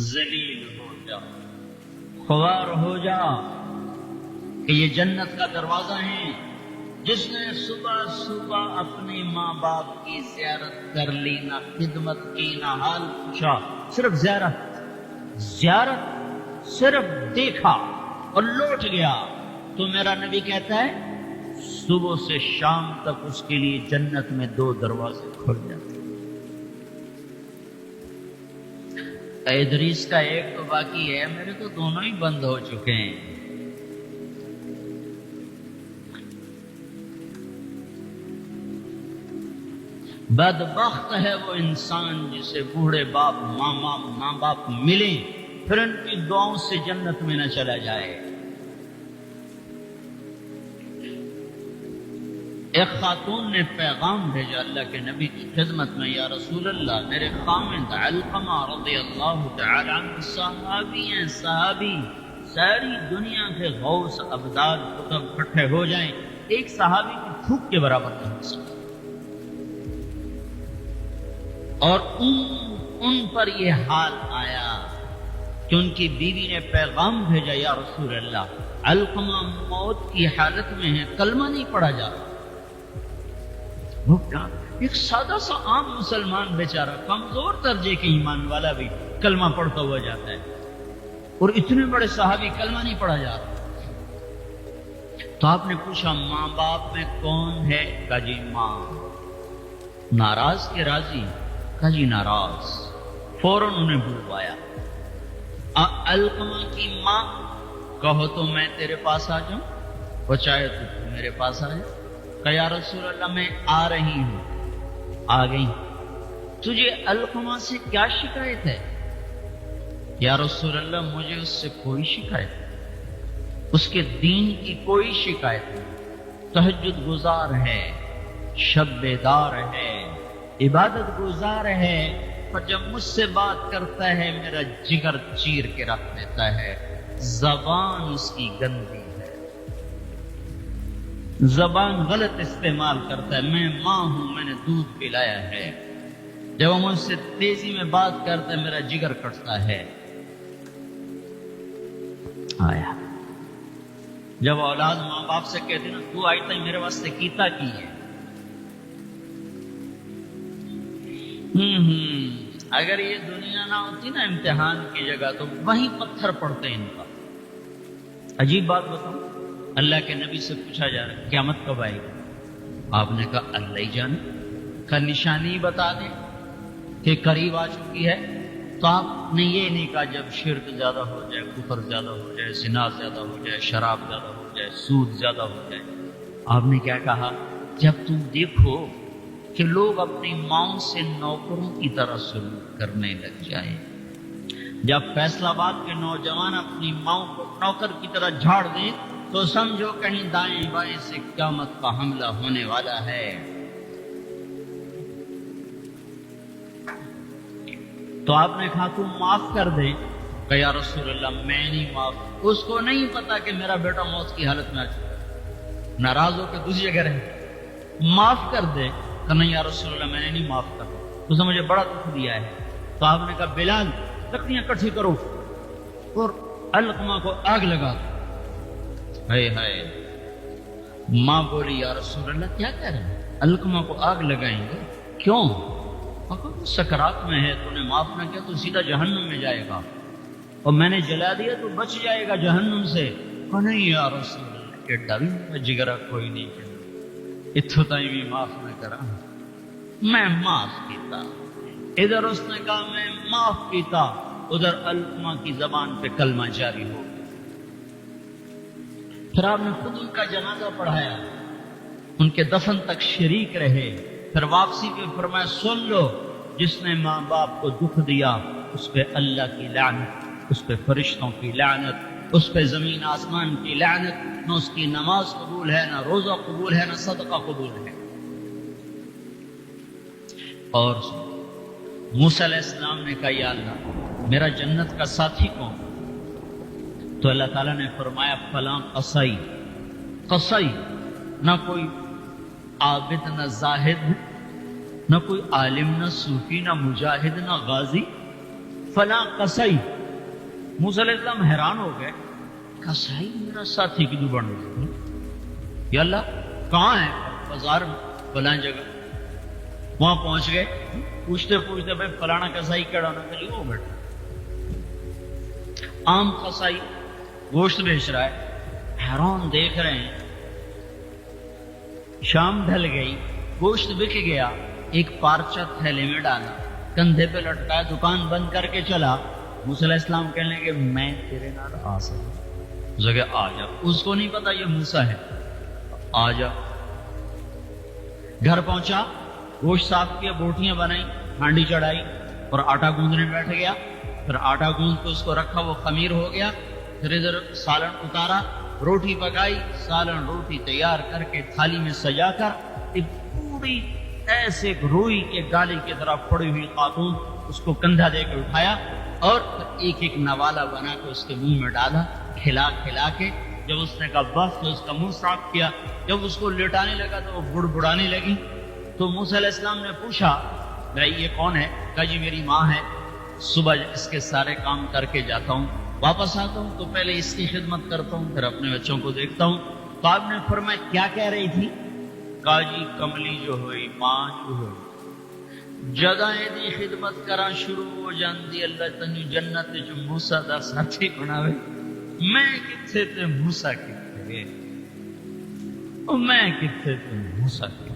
ذلیل ہو جا، خوار ہو جا کہ یہ جنت کا دروازہ ہے۔ جس نے صبح صبح اپنے ماں باپ کی زیارت کر لی، نہ خدمت کی نہ حال پوچھا، صرف زیارت صرف دیکھا اور لوٹ گیا، تو میرا نبی کہتا ہے صبح سے شام تک اس کے لیے جنت میں 2 دروازے کھل جاتے۔ ادریس کا ایک تو باقی ہے، میرے تو دونوں ہی بند ہو چکے ہیں۔ بدبخت ہے وہ انسان جسے بوڑھے باپ ماں باپ ملیں پھر ان کی دعاؤں سے جنت میں نہ چلا جائے۔ ایک خاتون نے پیغام بھیجا اللہ کے نبی کی خدمت میں، یا رسول اللہ، میرے خامند علقمہ رضی اللہ تعالی عنہ صحابی ہیں، صحابی، ساری دنیا کے غوث ابدال قطب اکٹھے ہو جائیں، ایک صحابی کی تھوک کے برابر نہیں ہو سکتا۔ اور ان پر یہ حال آیا کہ ان کی بیوی نے پیغام بھیجا، یا رسول اللہ، علقمہ موت کی حالت میں ہے، کلمہ نہیں پڑھا جا رہا۔ ایک سادہ سا عام مسلمان بیچارہ، کمزور درجے کے ایمان والا بھی کلمہ پڑھتا ہوا جاتا ہے، اور اتنے بڑے صحابی کلمہ نہیں پڑھا جا رہا۔ تو آپ نے پوچھا ماں باپ میں کون ہے؟ کہا جی ماں۔ ناراض کے راضی؟ کہا جی ناراض۔ فوراً انہیں بلوایا، علقمہ کی ماں، کہو تو میں تیرے پاس آ جاؤں، وہ چاہے تو میرے پاس آ جائے۔ کہا یا رسول اللہ میں آ رہی ہوں۔ آ گئی۔ تجھے علقمہ سے کیا شکایت ہے؟ یا رسول اللہ مجھے اس سے کوئی شکایت نہیں، اس کے دین کی کوئی شکایت نہیں، تہجد گزار ہے، شب بیدار ہے، عبادت گزار ہے، پر جب مجھ سے بات کرتا ہے میرا جگر چیر کے رکھ دیتا ہے، زبان اس کی گندی ہے، زبان غلط استعمال کرتا ہے۔ میں ماں ہوں، میں نے دودھ پلایا ہے، جب وہ مجھ سے تیزی میں بات کرتا ہے میرا جگر کٹتا ہے۔ آیا جب اولاد ماں باپ سے کہتے نا تو آئی تھی میرے واسطے کیتا کی ہے، اگر یہ دنیا نہ ہوتی نا امتحان کی جگہ تو وہیں پتھر پڑتے ان کا۔ عجیب بات بتاؤں، اللہ کے نبی سے پوچھا جا رہا ہے قیامت کب آئے گی؟ آپ نے کہا اللہ ہی جانے، کا نشانی بتا دیں کہ قریب آ چکی ہے۔ تو آپ نے یہ نہیں کہا جب شرک زیادہ ہو جائے، کفر زیادہ ہو جائے، زنا زیادہ ہو جائے، شراب زیادہ ہو جائے، سود زیادہ ہو جائے۔ آپ نے کیا کہا؟ جب تم دیکھو کہ لوگ اپنی ماؤں سے نوکروں کی طرح سلوک کرنے لگ جائیں، جب فیصل آباد کے نوجوان اپنی ماؤں کو نوکر کی طرح جھاڑ دیں تو سمجھو کہیں دائیں بائیں سے قیامت کا حملہ ہونے والا ہے۔ تو آپ نے کہا تم معاف کر دے۔ کہ یا رسول اللہ میں نہیں معاف، اس کو نہیں پتا کہ میرا بیٹا موت کی حالت میں آ چکا، ناراض ہو کے دوسری جگہ رہے، معاف کر دے۔ کہ نہیں یا رسول اللہ میں نے نہیں معاف کرنا، اس نے مجھے بڑا دکھ دیا ہے۔ تو آپ نے کہا بلال لکڑیاں اکٹھی کرو اور علقمہ کو آگ لگا دو۔ ہائے ہائے، ماں بولی یا رسول اللہ کیا کہہ رہے ہیں، علقمہ کو آگ لگائیں گے؟ کیوں؟ سکرات میں ہے، تو نے معاف نہ کیا تو سیدھا جہنم میں جائے گا، اور میں نے جلا دیا تو بچ جائے گا جہنم سے۔ کہ نہیں یا رسول اللہ، کہ ڈر جگرا کوئی نہیں کہ اتھو تائیں بھی معاف نہ کرا، میں معاف کیتا۔ ادھر اس نے کہا میں معاف کیتا، ادھر علقمہ کی زبان پہ کلمہ جاری ہو گیا۔ پھر آپ نے خود ان کا جنازہ پڑھایا، ان کے دفن تک شریک رہے، پھر واپسی پہ فرمایا سن لو، جس نے ماں باپ کو دکھ دیا اس پہ اللہ کی لعنت، اس پہ فرشتوں کی لعنت، اس پہ زمین آسمان کی لعنت، نہ اس کی نماز قبول ہے، نہ روزہ قبول ہے، نہ صدقہ قبول ہے۔ اور موسیٰ علیہ السلام نے کہا یا اللہ میرا جنت کا ساتھی کون؟ تو اللہ تعالیٰ نے فرمایا فلاں قصی، قصی، نہ کوئی عابد نہ زاہد، نہ کوئی عالم نہ صوفی نہ مجاہد نہ غازی، فلاں قصائی. موسیٰ علیہ السلام حیران ہو گئے, قصائی میرا ساتھی کیوں بن رہا ہے؟ یا اللہ کہاں ہے؟ بازار میں فلاں جگہ. وہاں پہنچ گئے, پوچھتے پوچھتے بھائی فلانا قصائی کڑا ہونا کے لیے وہ بیٹھا. عام قصائی گوشت بیچ رہا ہے, حیران دیکھ رہے ہیں. شام ڈھل گئی, گوشت بک گیا, ایک پارچہ تھیلے میں ڈالا, کندھے پہ لٹکایا, دکان بند کر کے چلا. موسیٰ علیہ السلام کہنے لگے میں تیرے نال آ سکتا. اس نے کہا آ جا. اس کو نہیں پتا یہ موسیٰ ہے. آ جا. گھر پہنچا, گوشت صاف کیا, بوٹیاں بنائی, ہانڈی چڑھائی اور آٹا گوندنے بیٹھ گیا. پھر آٹا گوند کے اس کو رکھا, وہ خمیر ہو گیا. پھر ادھر سالن اتارا, روٹی پکائی, سالن روٹی تیار کر کے تھالی میں سجا کر ایک پوری ایسے روئی کے گالی کی طرح پڑی ہوئی خاتون اس کو کندھا دے کے اٹھایا اور ایک ایک نوالا بنا کے اس کے منہ میں ڈالا, کھلا کھلا کے. جب اس نے کہا بس تو اس کا منہ صاف کیا. جب اس کو لٹانے لگا تو وہ بڑبڑانے لگی. تو موسیٰ علیہ السلام نے پوچھا بھائی یہ کون ہے؟ کہا جی میری ماں ہے, صبح اس کے سارے کام کر کے جاتا ہوں, واپس آتا ہوں تو پہلے اس کی خدمت کرتا ہوں, پھر اپنے بچوں کو دیکھتا ہوں. تو آپ نے فرمایا کیا کہہ رہی تھی؟ کہا جی کملی جو ہوئی ماں جو ہوئی جدائیں دی خدمت کرا شروع ہو جاندی, اللہ تنی جنت جو موسیٰ دا ساتھی بناوے. میں کتھے تے موسیٰ کتھے, میں کتھے تے موسیٰ کتھے.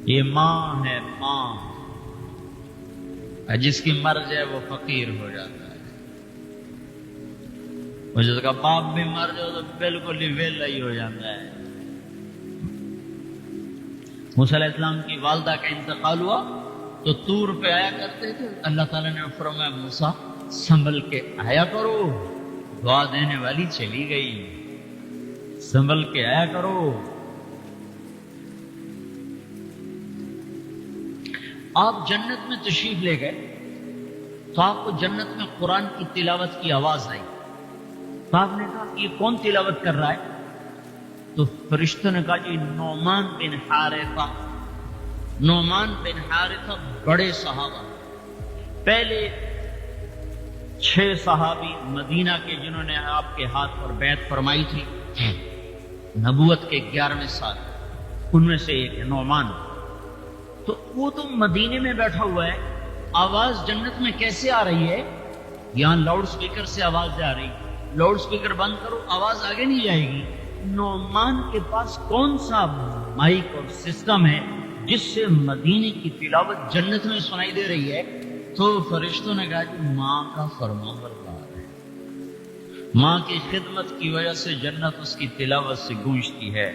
یہ ماں ہے, ماں جس کی مر جائے وہ فقیر ہو جاتا ہے, اور جس کا باپ بھی مر جائے تو بالکل ہی ویلا ہی ہو جاتا ہے. موسیٰ علیہ السلام کی والدہ کا انتقال ہوا تو طور پہ آیا کرتے تھے. اللہ تعالیٰ نے فرمایا موسیٰ سنبھل کے آیا کرو, دعا دینے والی چلی گئی, سنبھل کے آیا کرو. آپ جنت میں تشریف لے گئے تو آپ کو جنت میں قرآن کی تلاوت کی آواز آئی. تو آپ نے کہا یہ کون تلاوت کر رہا ہے؟ تو فرشتوں نے کہا جی نعمان بن حارثہ. نعمان بن حارثہ بڑے صحابہ, پہلے 6 صحابی مدینہ کے جنہوں نے آپ کے ہاتھ پر بیعت فرمائی تھی نبوت کے 11ویں سال, ان میں سے ایک ہے نعمان. تو وہ تو مدینے میں بیٹھا ہوا ہے, آواز جنت میں کیسے آ رہی ہے؟ یہاں لاؤڈ سپیکر سے آواز جا رہی, لاؤڈ سپیکر بند کرو آواز آگے نہیں جائے گی. نعمان کے پاس کون سا مائک اور سسٹم ہے جس سے مدینے کی تلاوت جنت میں سنائی دے رہی ہے؟ تو فرشتوں نے کہا کہ ماں کا فرما بردار ہے, ماں کی خدمت کی وجہ سے جنت اس کی تلاوت سے گونجتی ہے.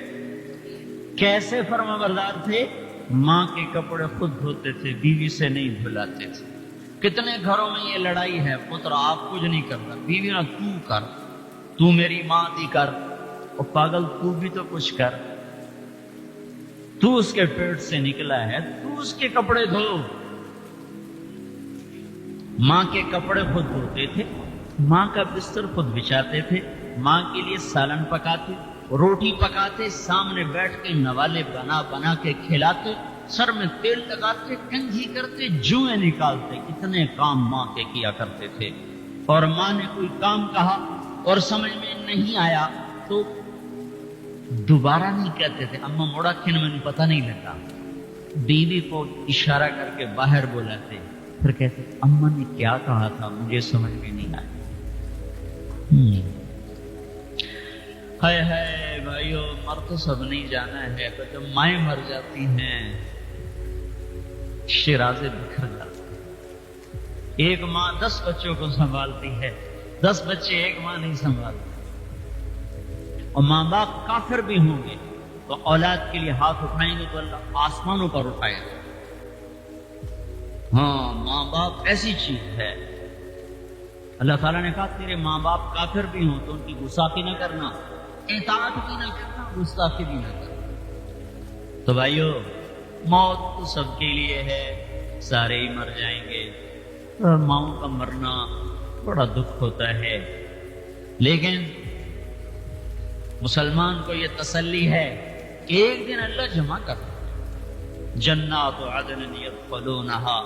کیسے فرما بردار تھے؟ ماں کے کپڑے خود دھوتے تھے, بیوی سے نہیں دھلاتے تھے. کتنے گھروں میں یہ لڑائی ہے, پتر آپ کچھ نہیں کرتا, بیوی نہ تو کر, تو میری ماں تھی کر, اور پاگل تو بھی تو کچھ کر, تو اس کے پیٹ سے نکلا ہے, تو اس کے کپڑے دھو. ماں کے کپڑے خود دھوتے تھے, ماں کا بستر خود بچھاتے تھے, ماں کے لیے سالن پکاتے, روٹی پکاتے, سامنے بیٹھ کے نوالے بنا بنا کے کھلاتے, سر میں تیل لگاتے, کنگھی کرتے, جوئیں نکالتے. کتنے کام ماں کے کیا کرتے تھے. اور ماں نے کوئی کام کہا اور سمجھ میں نہیں آیا تو دوبارہ نہیں کہتے تھے, اما موڑا کھن میں پتہ نہیں لگا. بیوی کو اشارہ کر کے باہر بلاتے, پھر کہتے اما نے کیا کہا تھا مجھے سمجھ میں نہیں آیا. ہائے ہائے بھائیو, مر تو سب نہیں جانا ہے, تو جب مائیں مر جاتی ہیں شیرازے بکھر جاتے ہیں. ایک ماں 10 بچوں کو سنبھالتی ہے, 10 بچے ایک ماں نہیں سنبھالتی. اور ماں باپ کافر بھی ہوں گے تو اولاد کے لیے ہاتھ اٹھائیں گے تو اللہ آسمانوں پر اٹھائے گا. ہاں, ماں باپ ایسی چیز ہے. اللہ تعالیٰ نے کہا تیرے ماں باپ کافر بھی ہوں تو ان کی گستاخی نہ کرنا, اطاعت بھی نہ کرنا, گستاخی بھی نہ کرنا. تو بھائیو موت تو سب کے لیے ہے, سارے ہی مر جائیں گے. ماؤں کا مرنا بڑا دکھ ہوتا ہے, لیکن مسلمان کو یہ تسلی ہے کہ ایک دن اللہ جمع کرتا. جنات عدن یدخلونہا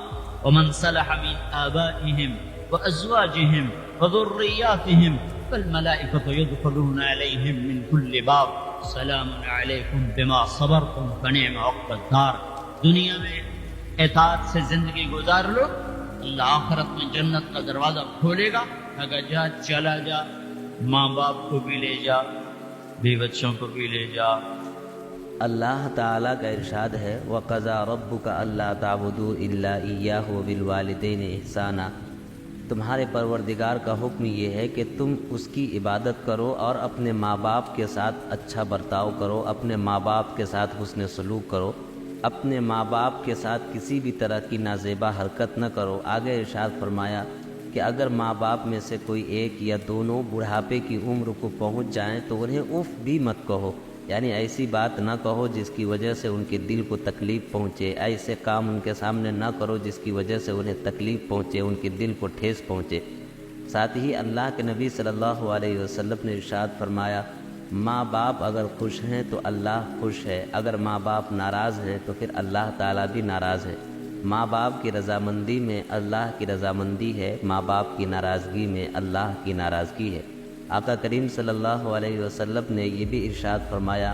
ومن صلح من آبائهم وأزواجهم وذرياتهم فالملائكة يدخلون عليهم من كل باب سلام علیکم بما صبرتم فنعم عقبى الدار. دنیا میں اطاعت سے زندگی گزار لو، اللہ آخرت میں جنت کا دروازہ کھولے گا. اگر جا چلا جا، ماں باپ کو بھی لے جا، بیوی بچوں کو بھی لے جا. اللہ تعالیٰ کا ارشاد ہے وَقَضَىٰ رَبُّكَ أَلَّا تَعْبُدُوا إِلَّا إِيَّاهُ وَبِالْوَالِدَيْنِ إِحْسَانًا. تمہارے پروردگار کا حکم یہ ہے کہ تم اس کی عبادت کرو اور اپنے ماں باپ کے ساتھ اچھا برتاؤ کرو، اپنے ماں باپ کے ساتھ حسن سلوک کرو، اپنے ماں باپ کے ساتھ کسی بھی طرح کی نازیبا حرکت نہ کرو. آگے ارشاد فرمایا کہ اگر ماں باپ میں سے کوئی ایک یا دونوں بڑھاپے کی عمر کو پہنچ جائیں تو انہیں اف بھی مت کہو، یعنی ایسی بات نہ کہو جس کی وجہ سے ان کے دل کو تکلیف پہنچے، ایسے کام ان کے سامنے نہ کرو جس کی وجہ سے انہیں تکلیف پہنچے، ان کے دل کو ٹھیس پہنچے. ساتھ ہی اللہ کے نبی صلی اللہ علیہ وسلم نے ارشاد فرمایا ماں باپ اگر خوش ہیں تو اللہ خوش ہے، اگر ماں باپ ناراض ہیں تو پھر اللہ تعالیٰ بھی ناراض ہے. ماں باپ کی رضامندی میں اللہ کی رضامندی ہے، ماں باپ کی ناراضگی میں اللہ کی ناراضگی ہے. آقا کریم صلی اللہ علیہ وسلم نے یہ بھی ارشاد فرمایا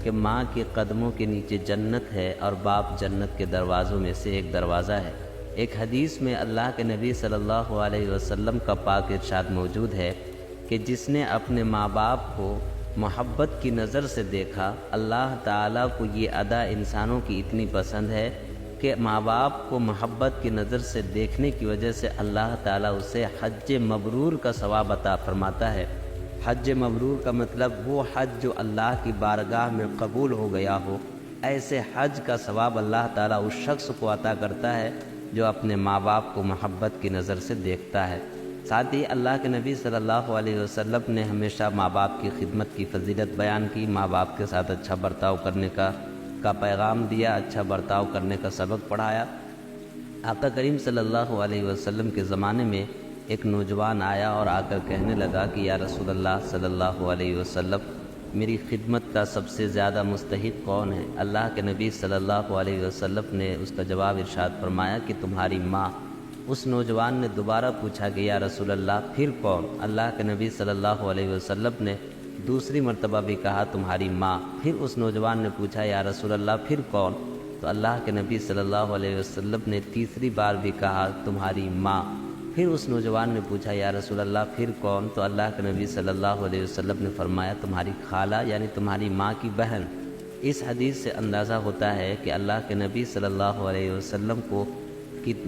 کہ ماں کے قدموں کے نیچے جنت ہے اور باپ جنت کے دروازوں میں سے ایک دروازہ ہے. ایک حدیث میں اللہ کے نبی صلی اللہ علیہ وسلم کا پاک ارشاد موجود ہے کہ جس نے اپنے ماں باپ کو محبت کی نظر سے دیکھا، اللہ تعالیٰ کو یہ ادا انسانوں کی اتنی پسند ہے کہ ماں باپ کو محبت کی نظر سے دیکھنے کی وجہ سے اللہ تعالیٰ اسے حج مبرور کا ثواب عطا فرماتا ہے. حج مبرور کا مطلب وہ حج جو اللہ کی بارگاہ میں قبول ہو گیا ہو، ایسے حج کا ثواب اللہ تعالیٰ اس شخص کو عطا کرتا ہے جو اپنے ماں باپ کو محبت کی نظر سے دیکھتا ہے. ساتھ ہی اللہ کے نبی صلی اللہ علیہ وسلم نے ہمیشہ ماں باپ کی خدمت کی فضیلت بیان کی، ماں باپ کے ساتھ اچھا برتاؤ کرنے کا پیغام دیا، اچھا برتاؤ کرنے کا سبق پڑھایا. آقا کریم صلی اللہ علیہ وسلم کے زمانے میں ایک نوجوان آیا اور آ کر کہنے لگا کہ یا رسول اللہ صلی اللہ علیہ وسلم میری خدمت کا سب سے زیادہ مستحق کون ہے؟ اللہ کے نبی صلی اللہ علیہ وسلم نے اس کا جواب ارشاد فرمایا کہ تمہاری ماں. اس نوجوان نے دوبارہ پوچھا کہ یا رسول اللہ پھر کون؟ اللہ کے نبی صلی اللہ علیہ وسلم نے دوسری مرتبہ بھی کہا تمہاری ماں. پھر اس نوجوان نے پوچھا یا رسول اللہ پھر کون؟ تو اللہ کے نبی صلی اللہ علیہ وسلم نے تیسری بار بھی کہا تمہاری ماں. پھر اس نوجوان نے پوچھا یا رسول اللہ پھر کون؟ تو اللہ کے نبی صلی اللہ علیہ وسلم نے فرمایا تمہاری خالہ یعنی تمہاری ماں کی بہن. اس حدیث سے اندازہ ہوتا ہے کہ اللہ کے نبی صلی اللہ علیہ وسلم کو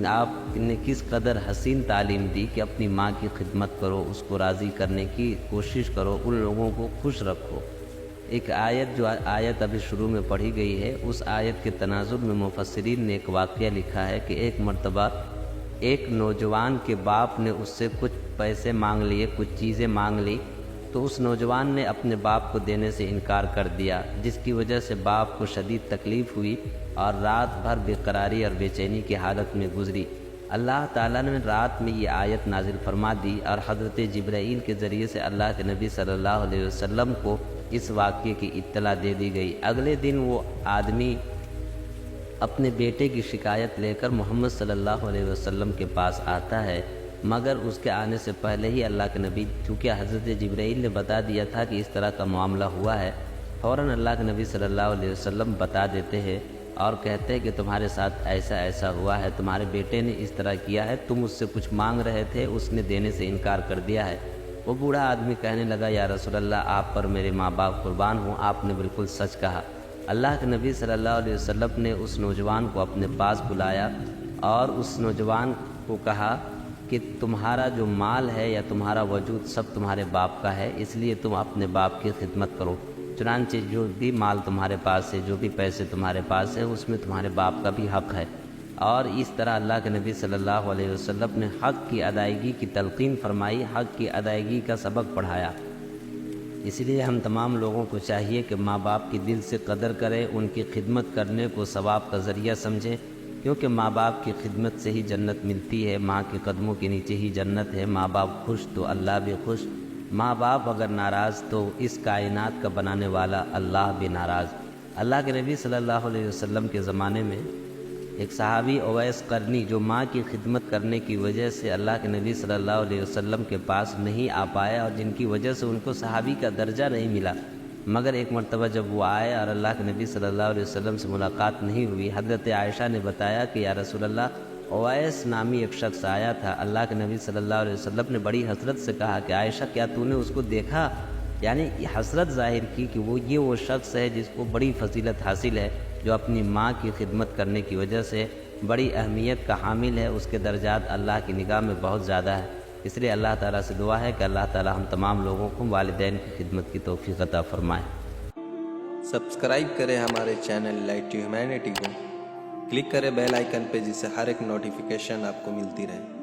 آپ نے کس قدر حسین تعلیم دی کہ اپنی ماں کی خدمت کرو، اس کو راضی کرنے کی کوشش کرو، ان لوگوں کو خوش رکھو. ایک آیت ابھی شروع میں پڑھی گئی ہے، اس آیت کے تناظر میں مفسرین نے ایک واقعہ لکھا ہے کہ ایک مرتبہ ایک نوجوان کے باپ نے اس سے کچھ پیسے مانگ لیے، کچھ چیزیں مانگ لی، تو اس نوجوان نے اپنے باپ کو دینے سے انکار کر دیا، جس کی وجہ سے باپ کو شدید تکلیف ہوئی اور رات بھر بے قراری اور بے چینی کی حالت میں گزری. اللہ تعالیٰ نے رات میں یہ آیت نازل فرما دی اور حضرت جبرائیل کے ذریعے سے اللہ کے نبی صلی اللہ علیہ وسلم کو اس واقعے کی اطلاع دے دی گئی. اگلے دن وہ آدمی اپنے بیٹے کی شکایت لے کر محمد صلی اللہ علیہ وسلم کے پاس آتا ہے، مگر اس کے آنے سے پہلے ہی اللہ کے نبی چونکہ حضرت جبرائیل نے بتا دیا تھا کہ اس طرح کا معاملہ ہوا ہے، فوراً اللہ کے نبی صلی اللہ علیہ وسلم بتا دیتے ہیں اور کہتے ہیں کہ تمہارے ساتھ ایسا ایسا ہوا ہے، تمہارے بیٹے نے اس طرح کیا ہے، تم اس سے کچھ مانگ رہے تھے، اس نے دینے سے انکار کر دیا ہے. وہ بوڑھا آدمی کہنے لگا یا رسول اللہ آپ پر میرے ماں باپ قربان ہوں، آپ نے بالکل سچ کہا. اللہ کے نبی صلی اللہ علیہ وسلم نے اس نوجوان کو اپنے پاس بلایا اور اس نوجوان کو کہا کہ تمہارا جو مال ہے یا تمہارا وجود سب تمہارے باپ کا ہے، اس لیے تم اپنے باپ کی خدمت کرو. چنانچہ جو بھی مال تمہارے پاس ہے، جو بھی پیسے تمہارے پاس ہیں، اس میں تمہارے باپ کا بھی حق ہے. اور اس طرح اللہ کے نبی صلی اللہ علیہ وسلم نے حق کی ادائیگی کی تلقین فرمائی، حق کی ادائیگی کا سبق پڑھایا. اس لیے ہم تمام لوگوں کو چاہیے کہ ماں باپ کی دل سے قدر کریں، ان کی خدمت کرنے کو ثواب کا ذریعہ سمجھیں، کیونکہ ماں باپ کی خدمت سے ہی جنت ملتی ہے، ماں کے قدموں کے نیچے ہی جنت ہے. ماں باپ خوش تو اللہ بھی خوش، ماں باپ اگر ناراض تو اس کائنات کا بنانے والا اللہ بھی ناراض. اللہ کے نبی صلی اللہ علیہ وسلم کے زمانے میں ایک صحابی اویس قرنی جو ماں کی خدمت کرنے کی وجہ سے اللہ کے نبی صلی اللہ علیہ وسلم کے پاس نہیں آ پائے اور جن کی وجہ سے ان کو صحابی کا درجہ نہیں ملا، مگر ایک مرتبہ جب وہ آئے اور اللہ کے نبی صلی اللہ علیہ وسلم سے ملاقات نہیں ہوئی، حضرت عائشہ نے بتایا کہ یا رسول اللہ، اویس نامی ایک شخص آیا تھا۔ اللہ کے نبی صلی اللہ علیہ وسلم نے بڑی حسرت سے کہا کہ عائشہ کیا تو نے اس کو دیکھا؟ یعنی حسرت ظاہر کی کہ وہ شخص ہے جس کو بڑی فضیلت حاصل ہے، جو اپنی ماں کی خدمت کرنے کی وجہ سے بڑی اہمیت کا حامل ہے، اس کے درجات اللہ کی نگاہ میں بہت زیادہ ہے۔ اس لیے اللہ تعالیٰ سے دعا ہے کہ اللہ تعالیٰ ہم تمام لوگوں کو والدین کی خدمت کی توفیق عطا فرمائے۔ سبسکرائب کریں ہمارے چینل لائٹ ٹو ہیومینٹی کو، کلک کریں بیل آئیکن پہ جس سے ہر ایک نوٹیفیکیشن آپ کو ملتی رہے۔